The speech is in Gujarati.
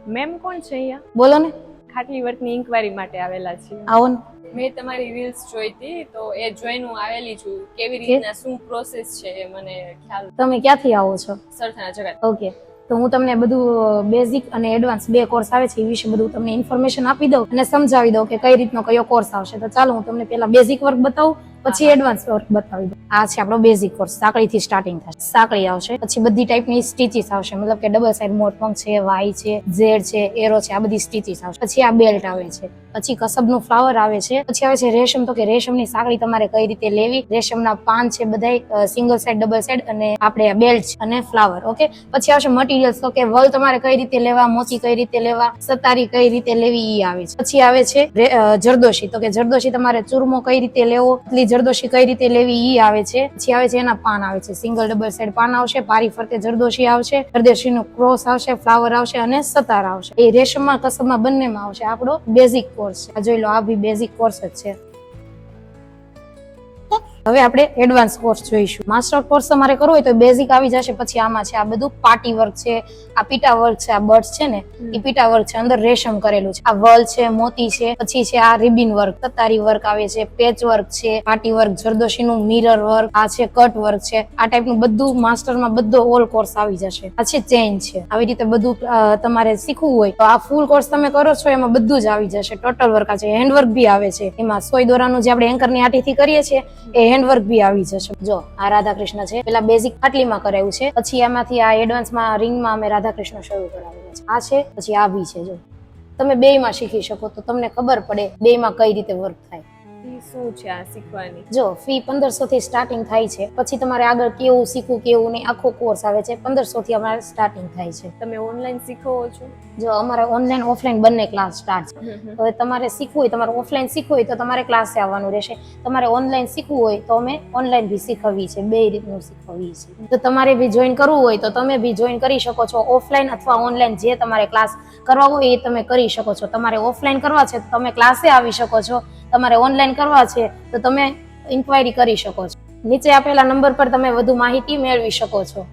મેમ કોણ છે અહીંયા? બોલો ને, ખાટલી વર્કની ઇન્ક્વાયરી માટે આવેલા છીએ. આવો ને. મેં તમારી રીલ્સ જોઈ હતી તો એ જોઈને હું આવેલી છું. કેવી રીતના શું પ્રોસેસ છે એ મને ખ્યાલ. તમે ક્યાંથી આવો છો? સરથાણા જગત. ઓકે, તો હું તમને બધું બેઝિક અને એડવાન્સ બે કોર્સ આવે છે એ વિશે બધું તમને ઇન્ફોર્મેશન આપી દઉં અને સમજાવી દઉં કે કઈ રીતનો કયો કોર્સ આવશે. તો ચાલો હું તમને પહેલા બેઝિક વર્ક બતાવું, પછી એડવાન્સ વર્ક બતાવી દઉં. આ છે આપણો બેઝિક કોર્સ. સાંકળીથી સ્ટાર્ટિંગ થાય. સાંકળી આવશે, પછી બધી ટાઈપની સ્ટીચીસ આવશે, મતલબ કે ડબલ સાઇડ મોરપંખ છે, વાય છે, ઝેડ છે, એરો છે, આ બધી સ્ટીચીસ આવશે. પછી આ બેલ્ટ આવે છે, પછી કસબનું ફ્લાવર આવે છે, પછી આવે છે રેશમ. તો કે રેશમની સાંકળી તમારે કઈ રીતે લેવી, રેશમના પાન છે બધાય સિંગલ સાઇડ, ડબલ સાઇડ, અને આપણે આ બેલ્ટ અને ફ્લાવર. ઓકે, પછી આવશે મટીરિયલ્સ. તો કે વલ તમારે કઈ રીતે લેવા, મોતી કઈ રીતે લેવા, સતારી કઈ રીતે લેવી ઈ આવે છે. પછી આવે છે જરદોશી. તો કે જરદોશી તમારે ચૂરમો કઈ રીતે લેવો, જરદોશી કઈ રીતે લેવી ઈ આવે છે. પછી આવે છે એના પાન આવે છે, સિંગલ ડબલ સાઇડ પાન આવશે, પારી ફરતે જરદોશી આવશે, જરદોશીનું ક્રોસ આવશે, ફ્લાવર આવશે અને સતાર આવશે. એ રેશમમાં કસબમાં બંનેમાં આવશે. આપણો બેઝિક કોર્સ છે. આ જોઈ લો, આ બી બેઝિક કોર્સ જ છે. હવે આપણે એડવાન્સ કોર્સ જોઈશું. માસ્ટર કોર્સ તમારે કરવો હોય તો બેઝિક આવી જશે. પછી આમાં છે આ બધું પાટી વર્ક છે, આ પીટા વર્ક છે, આ બર્ડ્સ છે ને એ પીટા વર્ક છે, અંદર રેશમ કરેલું છે, આ વલ છે, મોતી છે, પછી છે આ રિબિન વર્ક, તતારી વર્ક આવે છે, પેચ વર્ક છે, પાટી વર્ક, જરદોશીનું મિરર વર્ક, આ છે કટ વર્ક છે. આ ટાઈપનું બધું માસ્ટરમાં બધો ઓલ કોર્સ આવી જશે. આ છે ચેઇન છે. આવી રીતે બધું તમારે શીખવું હોય તો આ ફૂલ કોર્સ તમે કરો છો એમાં બધું જ આવી જશે. ટોટલ વર્ક આ છે, હેન્ડવર્ક બી આવે છે. એમાં સોય દોરાનું જે આપણે એન્કરની આટીથી કરીએ છીએ એ હેન્ડવર્ક બી આવી જશે. જો આ રાધા કૃષ્ણ છે, પેલા બેઝિક ખાટલીમાં કરાવ્યું છે, પછી એમાંથી આ એડવાન્સમાં રિંગમાં અમે રાધા કૃષ્ણ શરૂ કરાવેલા છે. આ છે, પછી આ બી છે. જો તમે બેયમાં શીખી શકો તો તમને ખબર પડે બેયમાં કઈ રીતે વર્ક થાય. શું છે આ શીખવાની? જો ફી 1500 થી સ્ટાર્ટિંગ થાય છે. પછી તમારે આગળ કેવું શીખવું કેવું નહીં આખો કોર્સ આવે છે. 1500 થી અમારે સ્ટાર્ટિંગ થાય છે. તમે ઓનલાઈન શીખવો છો? જો અમારે ઓનલાઈન ઓફલાઈન બંને ક્લાસ સ્ટાર્ટ છે. હવે તમારે શીખવું હોય, તમારે ઓફલાઈન શીખવું હોય તો તમારે ક્લાસે આવવાનું રહેશે. તમારે ઓનલાઈન શીખવું હોય તો અમે ઓનલાઈન બી શીખવીએ છીએ, બે રીતનું શીખવીએ છીએ. તો તમારે બી જોઈન કરવું હોય તો તમે બી જોઈન કરી શકો છો. ઓફલાઈન અથવા ઓનલાઈન જે તમારે ક્લાસ કરવા હોય એ તમે કરી શકો છો. તમારે ઓફલાઈન કરવા છે તો તમે ક્લાસે આવી શકો છો. તમારે ઓનલાઈન કરવા છે તો તમે ઇન્ક્વાયરી કરી શકો છો. નીચે આપેલા નંબર પર તમે વધુ માહિતી મેળવી શકો છો.